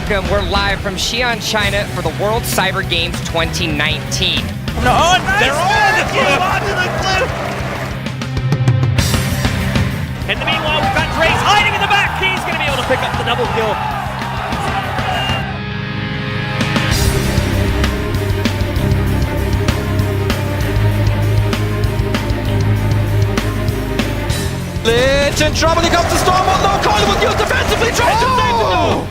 welcome. We're live from Xi'an, China for the World Cyber Games 2019. No, oh, nice. They're on the cliff! Onto the cliff! In the meanwhile, we've got Drace hiding in the back. He's going to be able to pick up the double kill. Lich in trouble, he comes to Storm on low, Colin will use defensively, tries to save the no!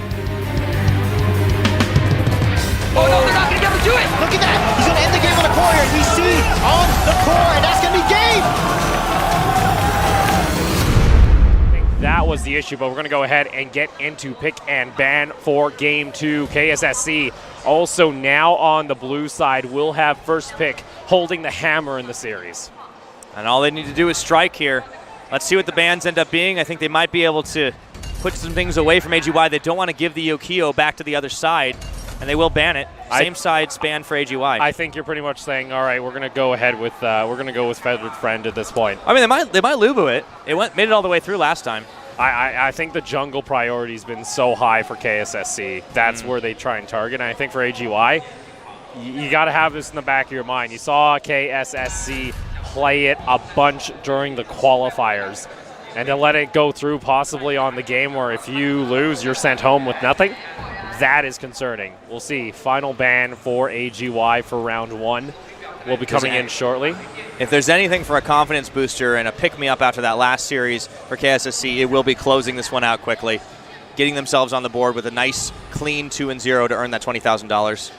Oh no, they're not going to be able to do it! Look at that! He's going to end the game on a core here. We see on the core, and that's going to be game! I think that was the issue, but we're going to go ahead and get into pick and ban for Game 2. KSSC also now on the blue side will have first pick, holding the hammer in the series. And all they need to do is strike here. Let's see what the bans end up being. I think they might be able to put some things away from AG.Y. They don't want to give the Yokio back to the other side, and they will ban it. Same side's banned for AG.Y. I think you're pretty much saying, all right, we're going to go ahead with Feathered Friend at this point. I mean, they might Lubu it. It made it all the way through last time. I think the jungle priority's been so high for KSSC. That's where they try and target. And I think for AG.Y, you got to have this in the back of your mind. You saw KSSC play it a bunch during the qualifiers, and to let it go through possibly on the game where if you lose, you're sent home with nothing, that is concerning. We'll see. Final ban for AG.Y for round 1 will be coming in shortly. If there's anything for a confidence booster and a pick-me-up after that last series for KSSC, it will be closing this one out quickly, getting themselves on the board with a nice, clean 2-0 to earn that $20,000.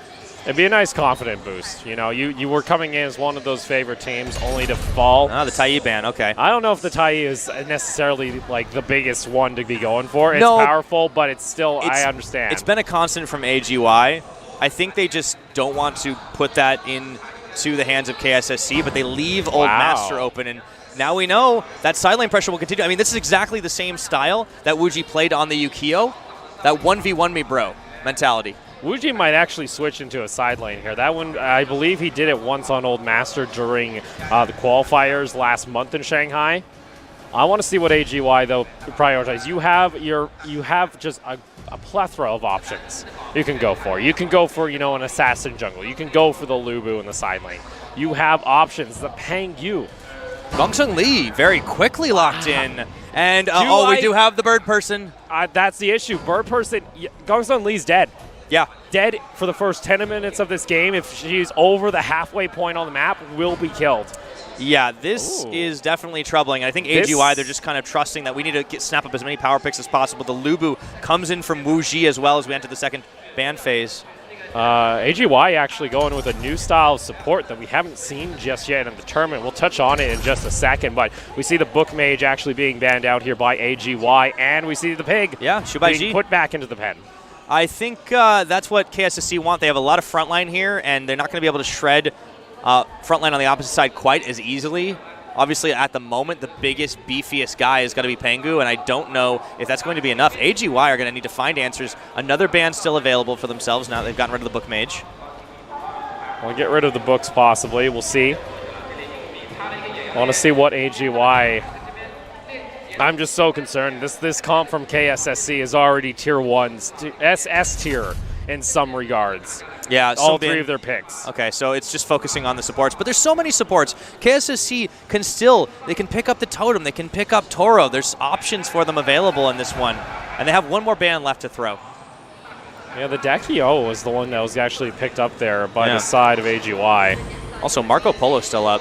It'd be a nice confident boost. You know, you were coming in as one of those favorite teams only to fall. Oh, the Tai ban, okay. I don't know if the Tai is necessarily like the biggest one to be going for. It's powerful, but it's still, I understand. It's been a constant from AG.Y. I think they just don't want to put that into the hands of KSSC, but they leave Old Master open, and now we know that side lane pressure will continue. I mean, this is exactly the same style that WuJi played on the Yukio, that 1v1 me bro mentality. WuJi might actually switch into a side lane here. That one, I believe he did it once on Old Master during the qualifiers last month in Shanghai. I want to see what AG.Y though prioritize. You have just a plethora of options you can go for. You can go for, an assassin jungle. You can go for the Lubu in the side lane. You have options that pang you. Gongsung Lee very quickly locked in. And we do have the bird person. That's the issue. Bird person, Gongsung Lee's dead. Yeah. Dead for the first 10 minutes of this game. If she's over the halfway point on the map, will be killed. Yeah, this is definitely troubling. I think AG.Y, they're just kind of trusting that we need to snap up as many power picks as possible. The Lubu comes in from WuJi as well as we enter the second ban phase. AG.Y actually going with a new style of support that we haven't seen just yet in the tournament. We'll touch on it in just a second, but we see the Book Mage actually being banned out here by AG.Y, and we see the Pig being put back into the pen. I think that's what KSSC want. They have a lot of frontline here, and they're not going to be able to shred frontline on the opposite side quite as easily. Obviously, at the moment, the biggest, beefiest guy is going to be Pengu, and I don't know if that's going to be enough. AG.Y are going to need to find answers. Another ban still available for themselves now they've gotten rid of the Book Mage. We'll get rid of the books possibly. We'll see. I want to see what AG.Y... I'm just so concerned. This comp from KSSC is already tier 1s, SS tier in some regards. Yeah, all three of their picks. Okay, so it's just focusing on the supports. But there's so many supports. KSSC they can pick up the Totem, they can pick up Toro. There's options for them available in this one. And they have one more ban left to throw. Yeah, the Dekio was the one that was actually picked up there by the side of AG.Y. Also, Marco Polo still up.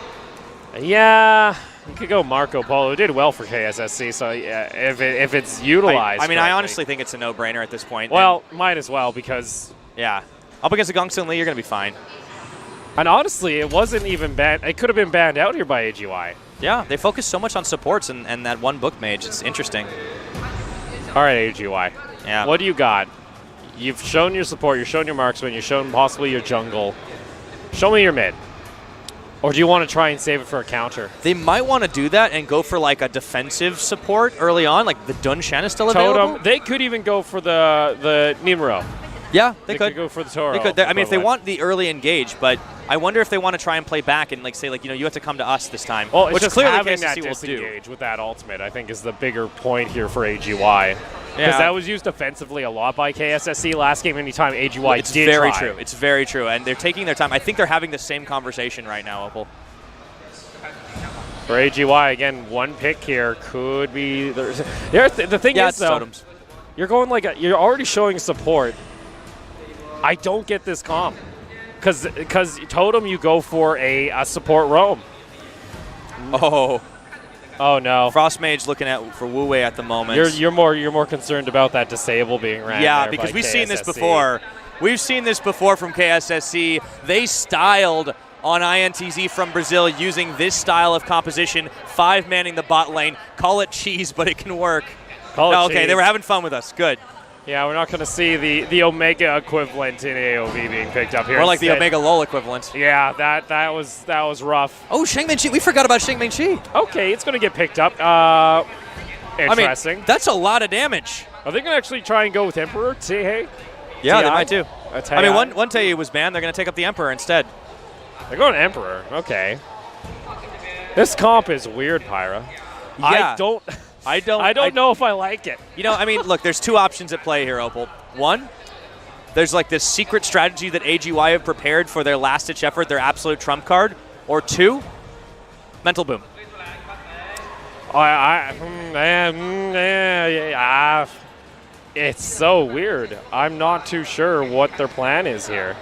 Yeah, you could go Marco Polo. It did well for KSSC, so yeah, if it's utilized. I mean, I honestly think it's a no-brainer at this point. Well, might as well because... Yeah. Up against the Gongsung Lee, you're going to be fine. And honestly, it wasn't even banned. It could have been banned out here by AG.Y. Yeah, they focus so much on supports and that one Book Mage. It's interesting. All right, AG.Y. Yeah. What do you got? You've shown your support. You've shown your marksman. You've shown possibly your jungle. Show me your mid. Or do you want to try and save it for a counter? They might want to do that and go for like a defensive support early on, like the Dun Shan is still available. Totem. They could even go for the Nimuro. Yeah, they could go for the Toro. They could. I mean, if they want the early engage, but I wonder if they want to try and play back and like say like you have to come to us this time. Well, it's which just clearly having KSSC that will disengage with that ultimate, I think, is the bigger point here for AG.Y. Because that was used offensively a lot by KSSC last game anytime AG.Y It's did very try. true. It's very true. And they're taking their time. I think they're having the same conversation right now, Opal. For AG.Y, again, one pick here could be. The thing is, though, totems. you're going you're already showing support. I don't get this comp. Because totem, you go for a support roam. Oh no! Frost Mage looking for Wu Wei at the moment. You're more concerned about that disable being ran. Yeah, there because by we've seen this KSSC. before. We've seen this before from KSSC. They styled on INTZ from Brazil using this style of composition, 5-manning the bot lane. Call it cheese, but it can work. Okay, cheese. they were having fun with us. Good. Yeah, we're not going to see the Omega equivalent in AOV being picked up here. Or like the Omega LOL equivalent. Yeah, that was rough. Oh, Shengmen Chi. We forgot about Shengmen Chi. Okay, it's going to get picked up. Interesting. I mean, that's a lot of damage. Are they going to actually try and go with Emperor? Tihei? Yeah, they might too. I mean, Tihei? one Tei was banned. They're going to take up the Emperor instead. They're going Emperor. Okay. This comp is weird, Pyra. Yeah. I don't know if I like it. You know, I mean, look, there's two options at play here, Opal. One, there's like this secret strategy that AG.Y have prepared for their last-ditch effort, their absolute trump card. Or two, Mental Boom. It's so weird. I'm not too sure what their plan is here.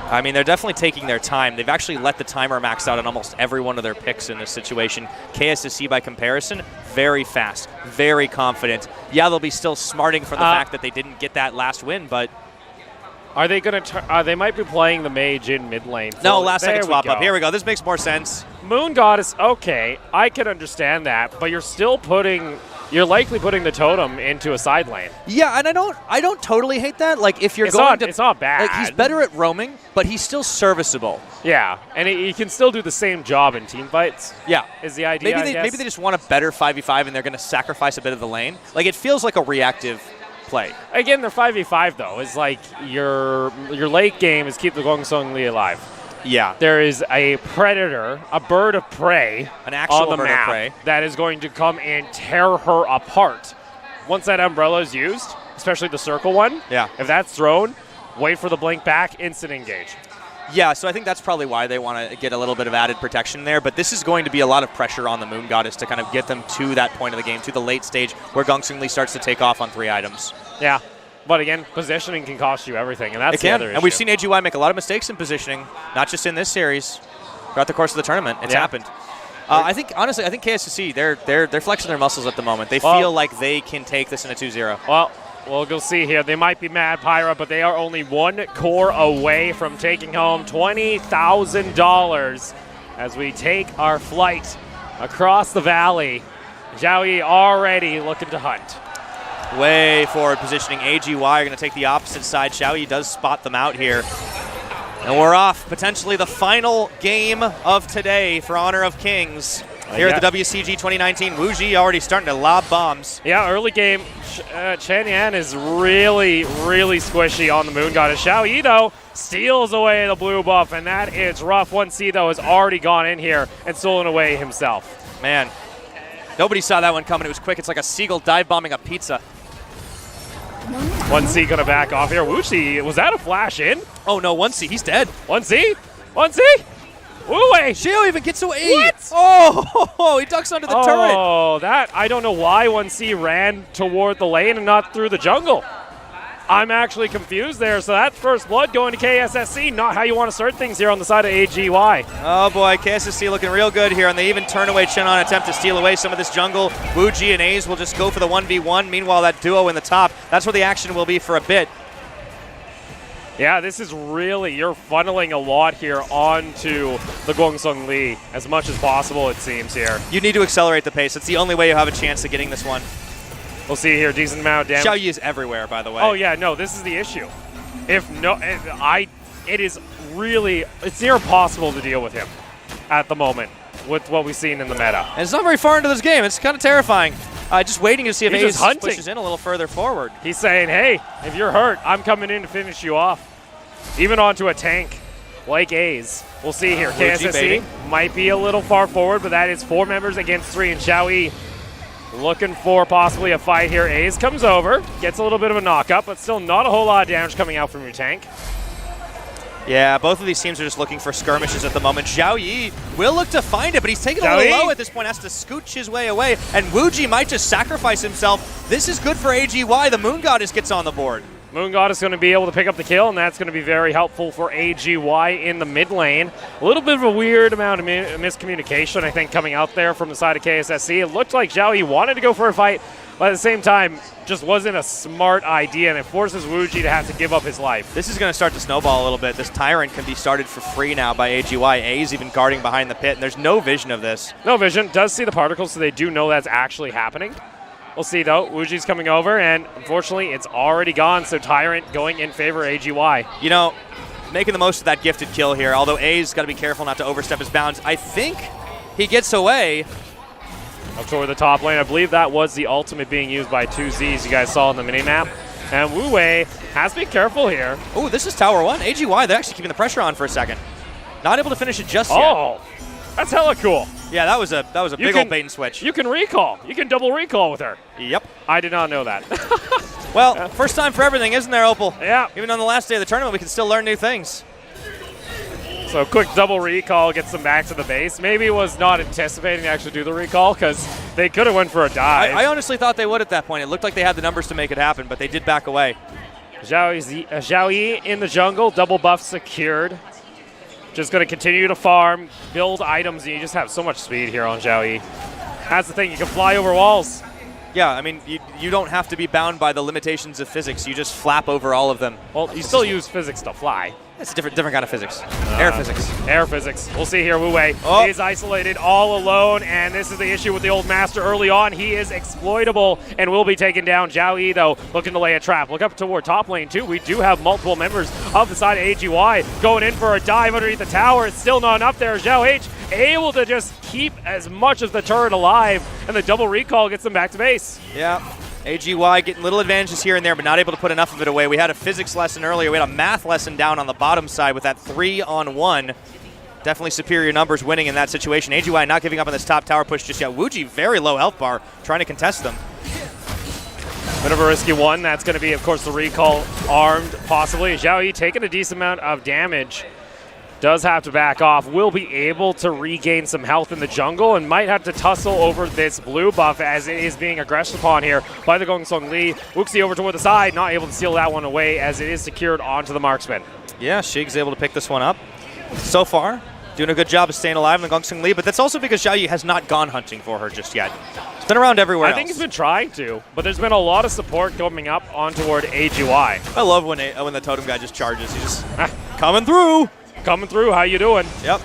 I mean, they're definitely taking their time. They've actually let the timer max out on almost every one of their picks in this situation. KSSC, by comparison, very fast, very confident. Yeah, they'll be still smarting from the fact that they didn't get that last win, but... Are they going to... they might be playing the mage in mid lane. No, last second swap up. Here we go. This makes more sense. Moon Goddess, okay, I can understand that, but you're still you're likely putting the totem into a side lane. Yeah, and I don't totally hate that. Like, if you're it's not bad. Like, he's better at roaming, but he's still serviceable. Yeah, and he can still do the same job in team fights. Yeah, is the idea. Maybe they just want a better 5v5 and they're going to sacrifice a bit of the lane. Like, it feels like a reactive play. Again, their 5v5 though is like your late game is keep the Gongsong Li alive. Yeah. There is a predator, a bird of prey, an actual on the bird map of prey that is going to come and tear her apart. Once that umbrella is used, especially the circle one, if that's thrown, wait for the blink back, instant engage. Yeah, so I think that's probably why they want to get a little bit of added protection there. But this is going to be a lot of pressure on the Moon Goddess to kind of get them to that point of the game, to the late stage where Gongsong Li starts to take off on 3 items. Yeah. But again, positioning can cost you everything, and that's the other issue. And we've seen AG.Y make a lot of mistakes in positioning, not just in this series, throughout the course of the tournament. It's happened. I think KSSC, they're flexing their muscles at the moment. They feel like they can take this in a 2-0. Well, we'll go see here. They might be mad, Pyra, but they are only 1 core away from taking home $20,000 as we take our flight across the valley. AG.Y already looking to hunt. Way forward positioning. AG.Y are going to take the opposite side. Xi'an does spot them out here. And we're off. Potentially the final game of today for Honor of Kings here at the WCG 2019. Wu Ji already starting to lob bombs. Yeah, early game. Xi'an is really, really squishy on the Moon Goddess. Xi'an, though, steals away the blue buff, and that is rough. 1C, though, has already gone in here and stolen away himself. Man, nobody saw that one coming. It was quick. It's like a seagull dive bombing a pizza. 1C gonna back off here. Wuxi, was that a flash in? Oh no, 1C, he's dead. 1C? 1C? Wu-wei! Xi'an even gets away. What? Oh, he ducks under the turret. Oh, I don't know why 1C ran toward the lane and not through the jungle. I'm actually confused there. So that's first blood going to KSSC. Not how you want to start things here on the side of AG.Y. Oh boy, KSSC looking real good here, and they even turn away Xi'an, attempt to steal away some of this jungle. Wu Ji and A's will just go for the 1v1. Meanwhile, that duo in the top, that's where the action will be for a bit. Yeah, this is really, you're funneling a lot here onto the Gongsong Li as much as possible, it seems here. You need to accelerate the pace. It's the only way you have a chance of getting this one. We'll see here, decent amount of damage. Xi'an is everywhere, by the way. Oh yeah, no, this is the issue. It's near impossible to deal with him at the moment with what we've seen in the meta. And it's not very far into this game. It's kind of terrifying. Just waiting to see if A's pushes in a little further forward. He's saying, hey, if you're hurt, I'm coming in to finish you off. Even onto a tank like A's. We'll see here. KSSC might be a little far forward, but that is 4 members against 3, and Xi'an Looking for possibly a fight here. A's comes over, gets a little bit of a knock-up, but still not a whole lot of damage coming out from your tank. Yeah, both of these teams are just looking for skirmishes at the moment. Xi'an will look to find it, but he's taking a little low at this point, has to scooch his way away, and Wuji might just sacrifice himself. This is good for AG.Y. The Moon Goddess gets on the board. Moon Goddess going to be able to pick up the kill, and that's going to be very helpful for AG.Y in the mid lane. A little bit of a weird amount of miscommunication, I think, coming out there from the side of KSSC. It looked like Xi'an wanted to go for a fight, but at the same time, just wasn't a smart idea, and it forces Wuji to have to give up his life. This is going to start to snowball a little bit. This Tyrant can be started for free now by AG.Y. A's even guarding behind the pit, and there's no vision of this. No vision. Does see the particles, so they do know that's actually happening. We'll see, though. Wuji's coming over, and unfortunately, it's already gone, so Tyrant going in favor of AG.Y. You know, making the most of that gifted kill here, although A's got to be careful not to overstep his bounds. I think he gets away. Up toward the top lane. I believe that was the ultimate being used by 2Zs you guys saw on the minimap. And Wu Wei has to be careful here. Oh, this is Tower 1. AG.Y, they're actually keeping the pressure on for a second. Not able to finish it just yet. Oh, that's hella cool. Yeah, that was a big old bait and switch. You can recall. You can double recall with her. Yep. I did not know that. Well, first time for everything, isn't there, Opal? Yeah. Even on the last day of the tournament, we can still learn new things. So quick double recall gets them back to the base. Maybe was not anticipating to actually do the recall because they could have went for a dive. I honestly thought they would at that point. It looked like they had the numbers to make it happen, but they did back away. Xi'an in the jungle, double buff secured. Just going to continue to farm, build items, and you just have so much speed here on Xi'an. That's the thing, you can fly over walls. Yeah, I mean, you don't have to be bound by the limitations of physics. You just flap over all of them. Well, you still use physics to fly. It's a different kind of physics. Air physics. Air physics. We'll see here. Wu Wei is isolated all alone, and this is the issue with the old master early on. He is exploitable and will be taken down. Xi'an, though, looking to lay a trap. Look up toward top lane, too. We do have multiple members of the side of AG.Y going in for a dive underneath the tower. It's still not enough there. Xi'an able to just keep as much of the turret alive, and the double recall gets them back to base. Yeah. AG.Y getting little advantages here and there, but not able to put enough of it away. We had a physics lesson earlier. We had a math lesson down on the bottom side with that 3-on-1. Definitely superior numbers winning in that situation. AG.Y not giving up on this top tower push just yet. Wuji, very low health bar, trying to contest them. Bit of a risky one. That's going to be, of course, the recall armed, possibly. Xi'an taking a decent amount of damage. Does have to back off, will be able to regain some health in the jungle and might have to tussle over this blue buff as it is being aggressed upon here by the Gongsong Li. Wuxi over toward the side, not able to steal that one away as it is secured onto the marksman. Yeah, Shig's able to pick this one up. So far, doing a good job of staying alive in the Gongsong Li, but that's also because Xi'an has not gone hunting for her just yet. It's been around everywhere else. I think he's been trying to, but there's been a lot of support coming up on toward AG.Y. I love when the totem guy just charges. He's just coming through. Coming through, how you doing? Yep.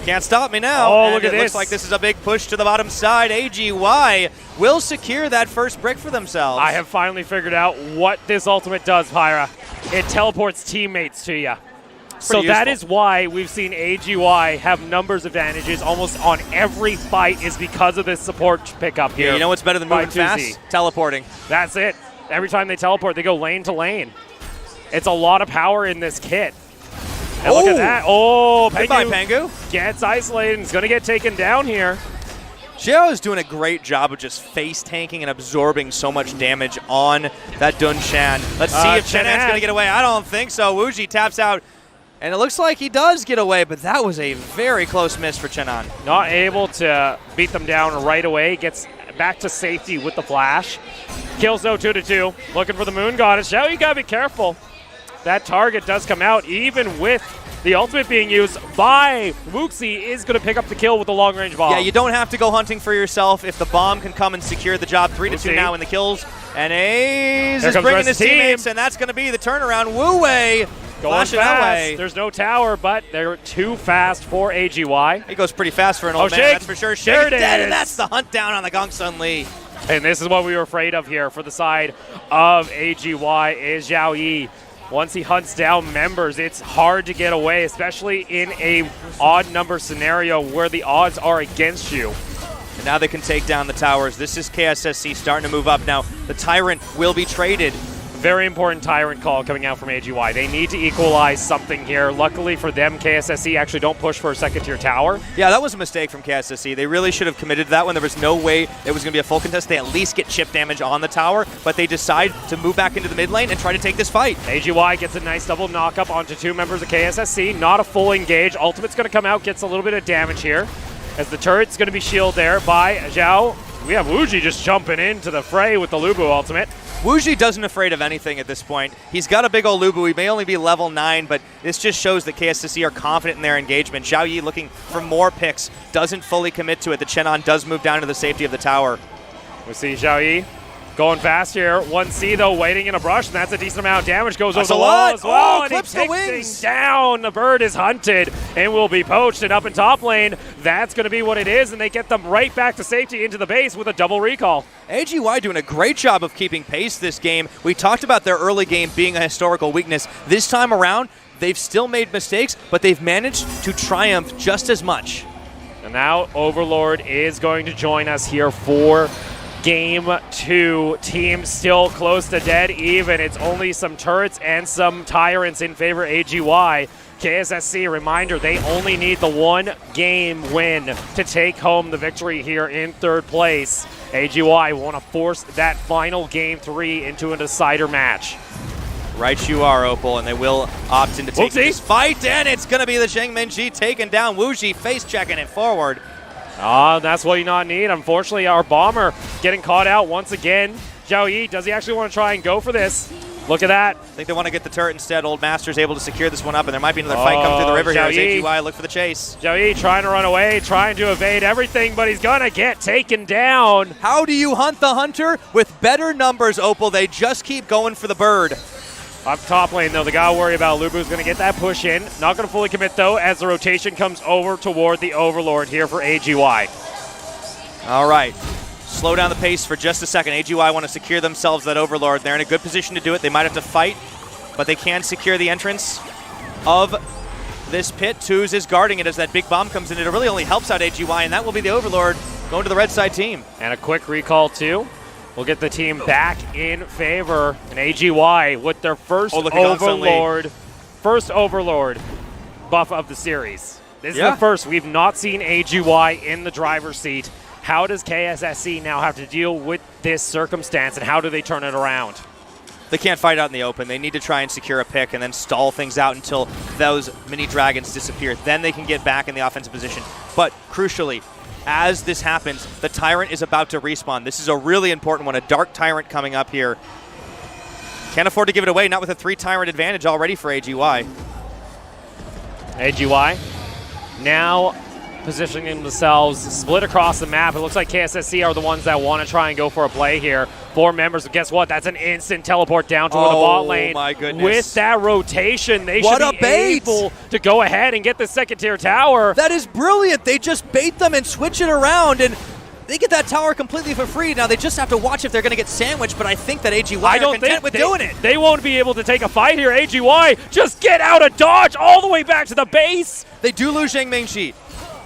Can't stop me now. Oh, and look at this. Looks like this is a big push to the bottom side. AG.Y will secure that first brick for themselves. I have finally figured out what this ultimate does, Pyra. It teleports teammates to you. So that is why we've seen AG.Y have numbers advantages almost on every fight is because of this support pickup here. Yeah, you know what's better than moving 2Z. fast? Teleporting. That's it. Every time they teleport, they go lane to lane. It's a lot of power in this kit. And look at that. Oh, Goodbye, Pengu. Gets isolated and is going to get taken down here. Xiao is doing a great job of just face tanking and absorbing so much damage on that Dun Shan. Let's see if Chenan's going to get away. I don't think so. Wuji taps out, and it looks like he does get away, but that was a very close miss for Chenan. Not able to beat them down right away. Gets back to safety with the flash. Kills though 2-2. Looking for the Moon Goddess. Xiao, you got to be careful. That target does come out, even with the ultimate being used by Wuxi is going to pick up the kill with the long-range bomb. Yeah, you don't have to go hunting for yourself if the bomb can come and secure the job. 3-2 now in the kills. And A's is bringing his teammates, and that's going to be the turnaround. Wu Wei flashing that way. There's no tower, but they're too fast for AG.Y. He goes pretty fast for an old man, that's for sure. Shig is dead, and that's the hunt down on the Gongsong Li. And this is what we were afraid of here for the side of AG.Y is Xi'an. Once he hunts down members, it's hard to get away, especially in a odd number scenario where the odds are against you. And now they can take down the towers. This is KSSC starting to move up now. The Tyrant will be traded, Very important Tyrant call coming out from AG.Y. They need to equalize something here. Luckily for them, KSSC actually don't push for a second-tier tower. Yeah, that was a mistake from KSSC. They really should have committed to that one. There was no way it was going to be a full contest. They at least get chip damage on the tower, but they decide to move back into the mid lane and try to take this fight. AG.Y gets a nice double knock-up onto 2 members of KSSC. Not a full engage. Ultimate's going to come out, gets a little bit of damage here, as the turret's going to be shielded there by Xi'an. We have WCG just jumping into the fray with the Lubu ultimate. WCG doesn't afraid of anything at this point. He's got a big old Lubu. He may only be level 9, but this just shows that KSSC are confident in their engagement. Xi'an looking for more picks, doesn't fully commit to it. The Xi'an does move down to the safety of the tower. We see Xi'an going fast here. 1C though, waiting in a brush, and that's a decent amount of damage. Goes over the wall as well, and he clips the takes wings things down. The bird is hunted and will be poached, and up in top lane, that's going to be what it is, and they get them right back to safety into the base with a double recall. AG.Y doing a great job of keeping pace this game. We talked about their early game being a historical weakness. This time around, they've still made mistakes, but they've managed to triumph just as much. And now Overlord is going to join us here for Game 2. Team still close to dead even. It's only some turrets and some tyrants in favor of AG.Y. KSSC, reminder, they only need the 1 game win to take home the victory here in 3rd place. AG.Y want to force that final Game 3 into a decider match. Right you are, Opal, and they will opt in to take this fight, and it's going to be the Zhengmenji taking down WCG, face-checking it forward. That's what you not need. Unfortunately, our bomber getting caught out once again. Xi'an, does he actually want to try and go for this? Look at that. I think they want to get the turret instead. Old Master's able to secure this one up, and there might be another fight coming through the river here as AG.Y look for the chase. Xi'an trying to run away, trying to evade everything, but he's going to get taken down. How do you hunt the hunter? With better numbers, Opal. They just keep going for the bird. Up top lane, though, they got to worry about Lubu's going to get that push in. Not going to fully commit, though, as the rotation comes over toward the Overlord here for AG.Y. All right. Slow down the pace for just a second. AG.Y want to secure themselves that Overlord. They're in a good position to do it. They might have to fight, but they can secure the entrance of this pit. Twos is guarding it as that big bomb comes in. It really only helps out AG.Y, and that will be the Overlord going to the red side team. And a quick recall, too. We'll get the team back in favor. And AG.Y with their first Overlord buff of the series. This is the first. We've not seen AG.Y in the driver's seat. How does KSSC now have to deal with this circumstance, and how do they turn it around? They can't fight out in the open. They need to try and secure a pick and then stall things out until those mini dragons disappear. Then they can get back in the offensive position. But crucially, as this happens, the Tyrant is about to respawn. This is a really important one, a Dark Tyrant coming up here. Can't afford to give it away, not with a 3 Tyrant advantage already for AG.Y. AG.Y now positioning themselves split across the map. It looks like KSSC are the ones that want to try and go for a play here. 4 members, but guess what? That's an instant teleport down toward the bot lane. My goodness. With that rotation, they should be able to go ahead and get the 2nd-tier tower. That is brilliant. They just bait them and switch it around, and they get that tower completely for free. Now they just have to watch if they're going to get sandwiched, but I think that AG.Y are content with doing it. They won't be able to take a fight here. AG.Y just get out of dodge all the way back to the base. They do lose Zhengmenji.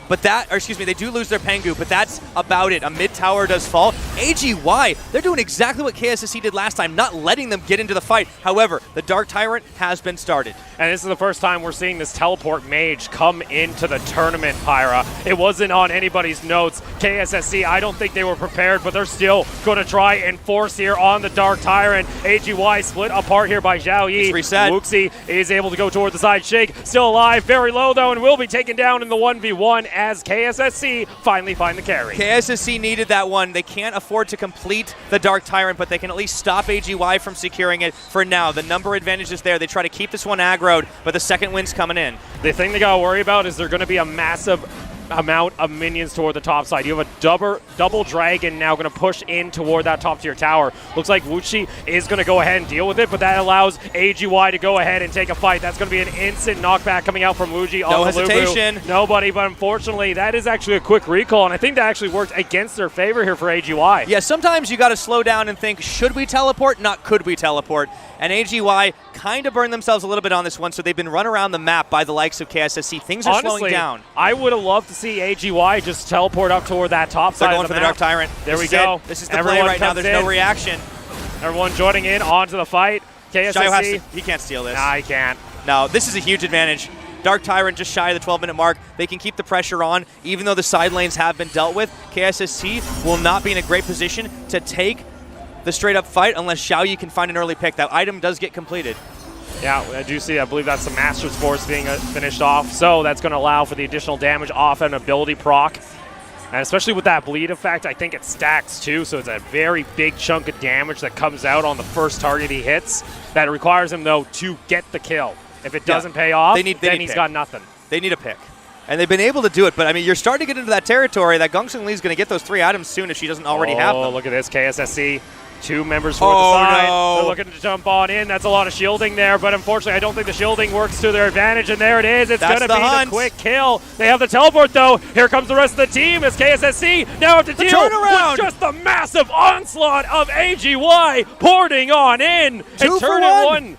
But they do lose their Pengu, but that's about it. A mid tower does fall. AG.Y, they're doing exactly what KSSC did last time, not letting them get into the fight. However, the Dark Tyrant has been started. And this is the first time we're seeing this teleport mage come into the tournament, Pyra. It wasn't on anybody's notes. KSSC, I don't think they were prepared, but they're still going to try and force here on the Dark Tyrant. AG.Y split apart here by Xi'an. Reset. WCG is able to go toward the side. Shake still alive, very low though, and will be taken down in the 1v1 as KSSC finally find the carry. KSSC needed that one. They can't afford to complete the Dark Tyrant, but they can at least stop AG.Y from securing it for now. The number advantage is there. They try to keep this one aggroed, but the second win's coming in. The thing they got to worry about is they're going to be a massive amount of minions toward the top side. You have a double dragon now going to push in toward that top tier tower. Looks like WCG is going to go ahead and deal with it, but that allows AG.Y to go ahead and take a fight. That's going to be an instant knockback coming out from WCG. No hesitation. Nobody, but unfortunately, that is actually a quick recall, and I think that actually worked against their favor here for AG.Y. Yeah, sometimes you got to slow down and think, should we teleport? Not could we teleport? And AG.Y kind of burned themselves a little bit on this one, so they've been run around the map by the likes of KSSC. Things are slowing down. I would have loved to see AG.Y just teleport up toward that top side They're going of the for map. the Dark Tyrant. There we go. This is the play right now. There's no reaction. Everyone joining in onto the fight. KSSC. He can't steal this. Nah, he can't. No, this is a huge advantage. Dark Tyrant just shy of the 12-minute mark. They can keep the pressure on. Even though the side lanes have been dealt with, KSSC will not be in a great position to take the straight-up fight unless Xi'an can find an early pick. That item does get completed. Yeah, I do see. I believe that's the Master's Force being finished off. So that's going to allow for the additional damage off an ability proc. And especially with that bleed effect, I think it stacks too. So it's a very big chunk of damage that comes out on the first target he hits. That requires him, though, to get the kill. If it doesn't pay off, then he's got nothing. They need a pick. And they've been able to do it. But, I mean, you're starting to get into that territory that Gongsun Lee's going to get those 3 items soon if she doesn't already have them. Oh, look at this. KSSC. 2 members for the side. No. They're looking to jump on in. That's a lot of shielding there, but unfortunately, I don't think the shielding works to their advantage, and there it is. It's going to be the quick kill. They have the teleport, though. Here comes the rest of the team as KSSC now have to deal with just the massive onslaught of AG.Y pouring on in. Two and for turn one. it 1.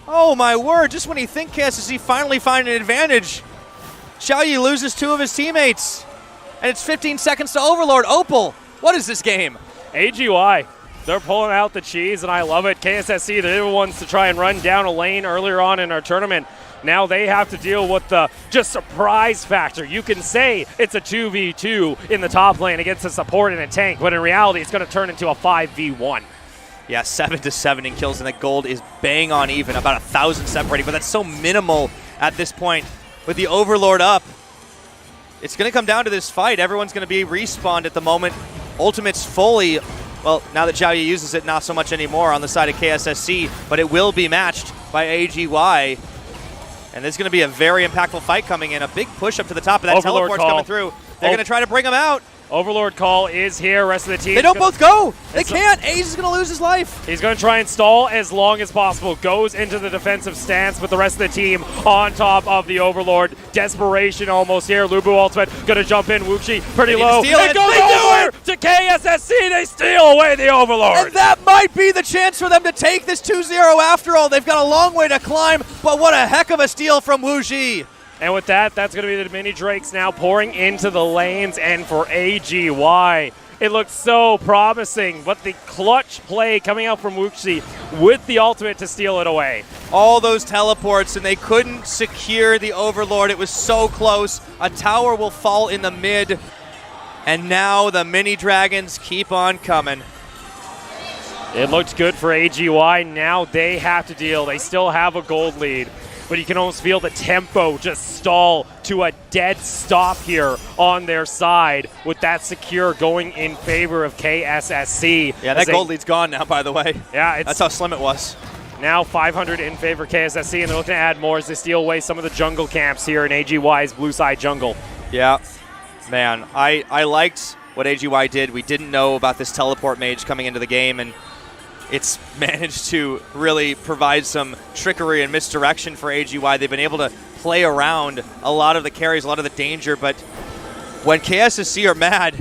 Oh, my word. Just when you think KSSC finally find an advantage, Xi'an loses 2 of his teammates. And it's 15 seconds to Overlord. Opal, what is this game? AG.Y. They're pulling out the cheese, and I love it. KSSC, they're the ones to try and run down a lane earlier on in our tournament. Now they have to deal with the just surprise factor. You can say it's a 2v2 in the top lane against a support and a tank, but in reality, it's going to turn into a 5v1. Yeah, 7-7 in kills, and the gold is bang on even, about 1,000 separating, but that's so minimal at this point. With the Overlord up, it's going to come down to this fight. Everyone's going to be respawned at the moment. Ultimate's fully, well, now that Xi'an uses it, not so much anymore on the side of KSSC, but it will be matched by AG.Y. And there's going to be a very impactful fight coming in. A big push up to the top of that Overlord teleport's call. coming through. They're going to try to bring him out. Overlord call is here. Rest of the team. They don't both go. They can't. Ace is going to lose his life. He's going to try and stall as long as possible. Goes into the defensive stance with the rest of the team on top of the Overlord. Desperation almost here. Lubu ultimate going to jump in. Wuxi pretty low. It goes over to KSSC. They steal away the Overlord. And that might be the chance for them to take this 2-0 after all. They've got a long way to climb, but what a heck of a steal from Wuxi. And with that, that's going to be the mini Drakes now pouring into the lanes. And for AG.Y, it looks so promising. But the clutch play coming out from Wuxi with the ultimate to steal it away. All those teleports, and they couldn't secure the Overlord. It was so close. A tower will fall in the mid. And now the mini dragons keep on coming. It looked good for AG.Y. Now they have to deal. They still have a gold lead. But you can almost feel the tempo just stall to a dead stop here on their side with that secure going in favor of KSSC. Yeah, that gold lead's gone now, by the way. Yeah, that's how slim it was. Now 500 in favor of KSSC, and they're looking to add more as they steal away some of the jungle camps here in AG.Y's blue side jungle. Yeah, man, I liked what AG.Y did. We didn't know about this teleport mage coming into the game, and it's managed to really provide some trickery and misdirection for AG.Y. They've been able to play around a lot of the carries, a lot of the danger, but when KSSC are mad,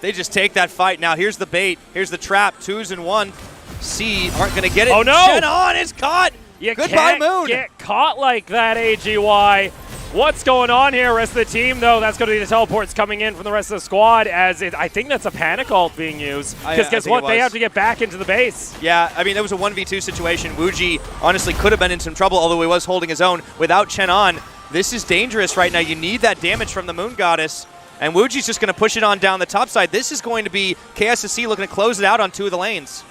they just take that fight. Now here's the bait, here's the trap, 2s and 1. C aren't going to get it. Oh no! Xi'an is caught! You Goodbye, can't Moon! Get caught like that, AG.Y. What's going on here? Rest of the team, though, that's going to be the teleports coming in from the rest of the squad, as I think that's a panic ult being used. Because guess what? They have to get back into the base. Yeah, I mean, that was a 1v2 situation. Wuji honestly could have been in some trouble, although he was holding his own. Without Xi'an, this is dangerous right now. You need that damage from the Moon Goddess, and Wuji's just going to push it on down the top side. This is going to be KSSC looking to close it out on 2 of the lanes.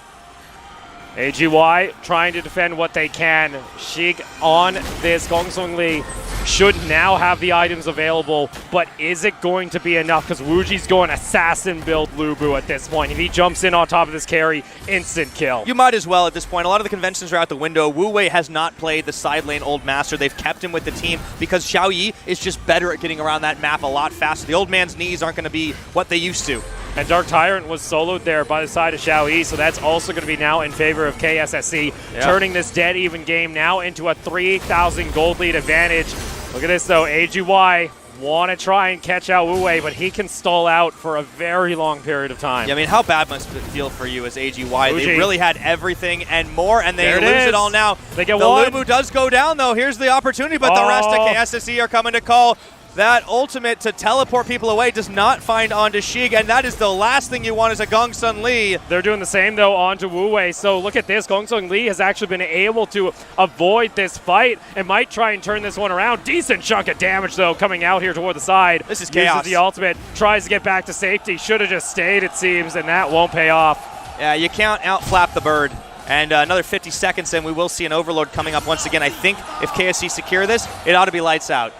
AG.Y trying to defend what they can. Sheik on this. Gongsun Lee should now have the items available, but is it going to be enough? Because Wuji's going assassin build Lubu at this point. If he jumps in on top of this carry, instant kill. You might as well at this point. A lot of the conventions are out the window. Wu Wei has not played the side lane Old Master. They've kept him with the team because Xi'an is just better at getting around that map a lot faster. The old man's knees aren't going to be what they used to. And Dark Tyrant was soloed there by the side of Xi'an, so that's also going to be now in favor of KSSC, turning this dead even game now into a 3,000 gold lead advantage. Look at this, though. AG.Y want to try and catch out Wu Wei, but he can stall out for a very long period of time. Yeah, I mean, how bad must it feel for you as AG.Y? They really had everything and more, and they lose it all now. They get the one. Lubu does go down, though. Here's the opportunity, but the rest of KSSC are coming to call. that ultimate to teleport people away does not find onto Shig, and that is the last thing you want as a Gongsun Lee. They're doing the same, though, onto Wu Wei. So look at this. Gongsun Lee has actually been able to avoid this fight and might try and turn this one around. Decent chunk of damage, though, coming out here toward the side. This is chaos. Uses the ultimate, tries to get back to safety. Should have just stayed, it seems, and that won't pay off. Yeah, you can't outflap the bird. And another 50 seconds, and we will see an Overlord coming up once again. I think if KSC secure this, it ought to be lights out.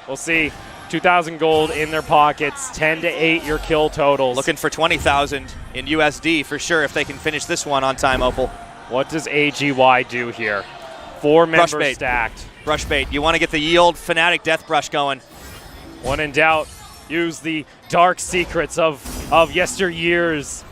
We'll see. 2,000 gold in their pockets, 10 to 8 your kill totals. Looking for 20,000 in USD for sure if they can finish this one on time, Opal. What does AG.Y do here? 4 members stacked. Brush bait. You want to get the ye old Fnatic Death Brush going. When in doubt, use the dark secrets of yesteryear's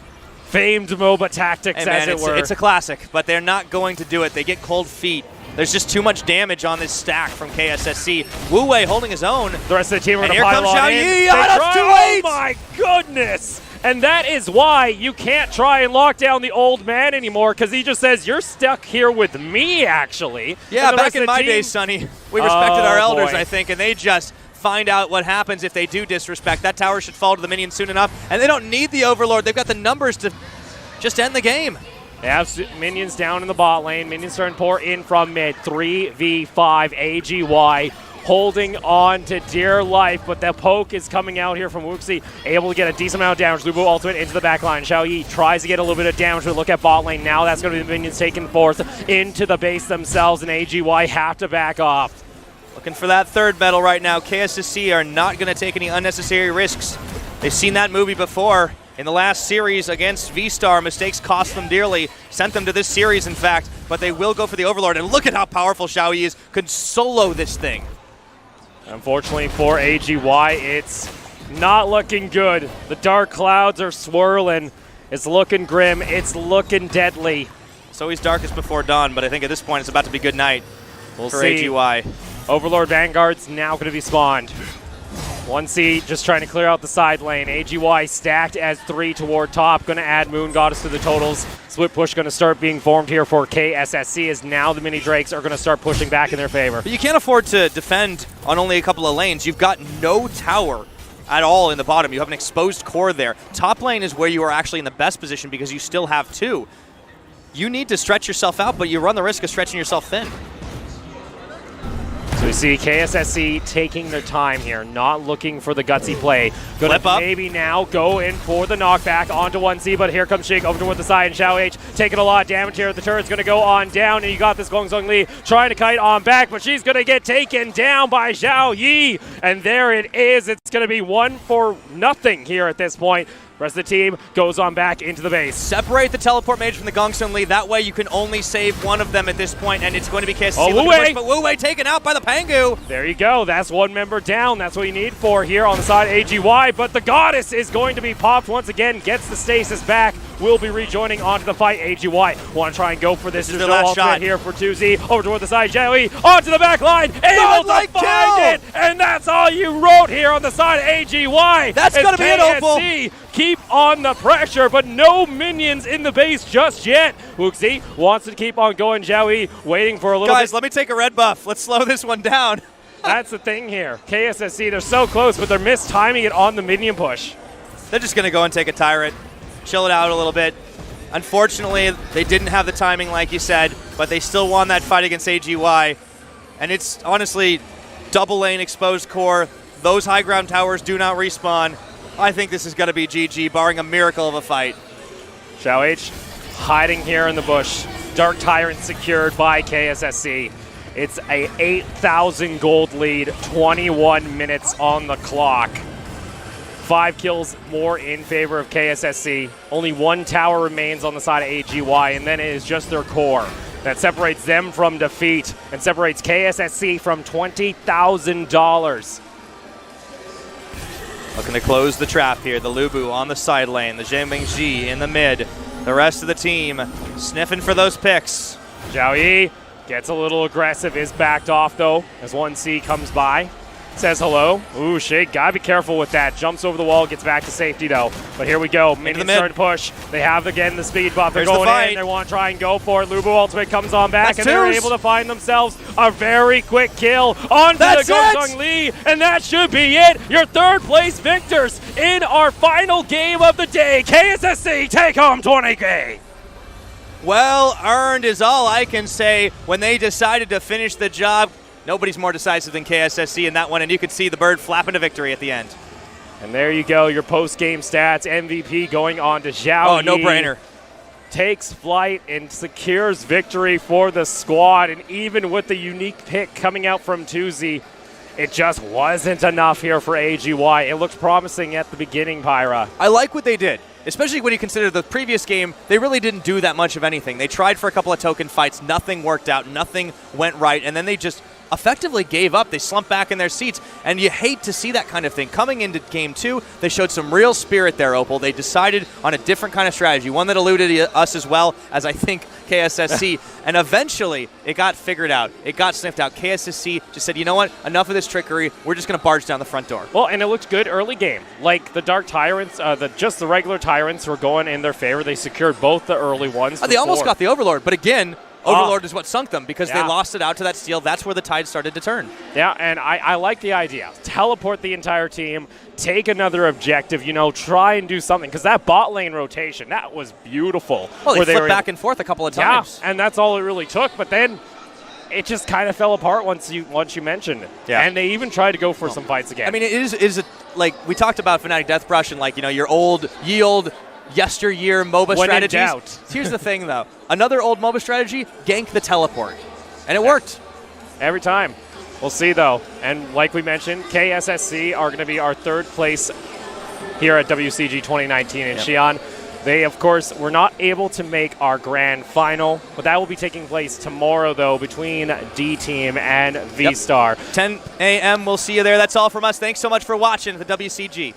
famed MOBA tactics, hey man, as it were. It's a classic, but they're not going to do it. They get cold feet. There's just too much damage on this stack from KSSC. Wu Wei holding his own. The rest of the team are and going to pile on in. Xi'an. That's too late! Oh my goodness! And that is why you can't try and lock down the old man anymore, because he just says, you're stuck here with me, actually. Yeah, back in my days, Sonny, we respected our elders, I think, and they just find out what happens if they do disrespect. That tower should fall to the minions soon enough, and they don't need the Overlord. They've got the numbers to just end the game. They have minions down in the bot lane. Minions starting to pour in from mid. 3v5. AG.Y holding on to dear life, but the poke is coming out here from Wuxi, able to get a decent amount of damage. Lubu ultimate into the back line. Xi'an tries to get a little bit of damage. We look at bot lane now. That's going to be the minions taking forth into the base themselves, and AG.Y have to back off. Looking for that third medal right now. KSSC are not going to take any unnecessary risks. They've seen that movie before. In the last series against V-Star, mistakes cost them dearly, sent them to this series, in fact, but they will go for the Overlord, and look at how powerful Xi'an is, could solo this thing. Unfortunately for AG.Y, it's not looking good. The dark clouds are swirling. It's looking grim. It's looking deadly. It's always darkest before dawn, but I think at this point it's about to be good night for see. AG.Y. Overlord Vanguard's now going to be spawned. 1C just trying to clear out the side lane. AG.Y stacked as 3 toward top. Going to add Moon Goddess to the totals. Split push going to start being formed here for KSSC as now the mini Drakes are going to start pushing back in their favor. But you can't afford to defend on only a couple of lanes. You've got no tower at all in the bottom. You have an exposed core there. Top lane is where you are actually in the best position because you still have 2. You need to stretch yourself out, but you run the risk of stretching yourself thin. So we see KSSC taking their time here, not looking for the gutsy play. Gonna Flip up. maybe now go in for the knockback onto 1C, but here comes Shig over toward the side, and Xi'an taking a lot of damage here. The turret's gonna go on down, and you got this Gongsun Lee trying to kite on back, but she's gonna get taken down by Xi'an. And there it is. It's gonna be 1-0 here at this point. Rest of the team goes on back into the base. Separate the teleport mage from the Gongsun Lee. That way you can only save one of them at this point, and it's going to be KSSC. Oh, Wu Wei! But Wu Wei taken out by the Pangu. There you go. That's 1 member down. That's what you need for here on the side of AG.Y. But the Goddess is going to be popped once again. Gets the stasis back. Will be rejoining onto the fight. AG.Y want to try and go for this. There's the no last ultimate shot here for 2Z. Over toward the side. Xi'an onto the back line. Able to find it. And that's all you wrote here on the side of AG.Y. That's going to be it, Opal. Keep on the pressure, but no minions in the base just yet. Wuxi wants to keep on going. Xi'an waiting for a little Guys, bit. let me take a red buff. Let's slow this one down. That's the thing here. KSSC, they're so close, but they're mistiming it on the minion push. They're just going to go and take a tyrant, chill it out a little bit. Unfortunately, they didn't have the timing like you said, but they still won that fight against AG.Y. And it's honestly double lane exposed core. Those high ground towers do not respawn. I think this is going to be GG, barring a miracle of a fight. Xi'an hiding here in the bush. Dark Tyrant secured by KSSC. It's a 8,000 gold lead, 21 minutes on the clock. 5 kills more in favor of KSSC. Only 1 tower remains on the side of AG.Y, and then it is just their core that separates them from defeat and separates KSSC from $20,000. Looking to close the trap here. The Lubu on the side lane. The Zhengmingji in the mid. The rest of the team sniffing for those picks. Xi'an gets a little aggressive, is backed off though as 1C comes by. says hello. Ooh, Shake, gotta be careful with that. Jumps over the wall, gets back to safety though. But here we go. Minions starting to push. They have again the speed buff. They're going in. They want to try and go for it. Lubu ultimate comes on back, and they're able to find themselves a very quick kill onto the Gongsun Lee, and that should be it. Your third place victors in our final game of the day. KSSC take home 20K. Well earned is all I can say. When they decided to finish the job, nobody's more decisive than KSSC in that one, and you could see the bird flapping to victory at the end. And there you go, your post-game stats. MVP going on to Xi'an. Oh, no-brainer. Takes flight and secures victory for the squad. And even with the unique pick coming out from Tuzi, it just wasn't enough here for AG.Y. It looked promising at the beginning, Pyra. I like what they did, especially when you consider the previous game, they really didn't do that much of anything. They tried for a couple of token fights, nothing worked out, nothing went right, and then they just effectively gave up. They slumped back in their seats, and you hate to see that kind of thing. Coming into Game 2, they showed some real spirit there, Opal. They decided on a different kind of strategy, one that eluded us as well as I think KSSC, and eventually it got figured out. It got sniffed out. KSSC just said, you know what, enough of this trickery. We're just going to barge down the front door. Well, and it looked good early game. Like the Dark Tyrants, just the regular Tyrants were going in their favor. They secured both the early ones. They almost got the Overlord, but again, Overlord is what sunk them because they lost it out to that steal. That's where the tide started to turn. Yeah, and I like the idea. Teleport the entire team, take another objective, try and do something. Because that bot lane rotation, that was beautiful. Well, they flipped back and forth a couple of times. Yeah, and that's all it really took. But then it just kind of fell apart once you mentioned it. Yeah. And they even tried to go for some fights again. I mean, it is like we talked about Fnatic Deathbrush and your old yesteryear MOBA strategies. In doubt. Here's the thing, though. Another old MOBA strategy, gank the teleport. And it worked. Every time. We'll see, though. And like we mentioned, KSSC are going to be our third place here at WCG 2019 in Xi'an. They, of course, were not able to make our grand final, but that will be taking place tomorrow, though, between D-Team and V-Star. 10 a.m. We'll see you there. That's all from us. Thanks so much for watching the WCG.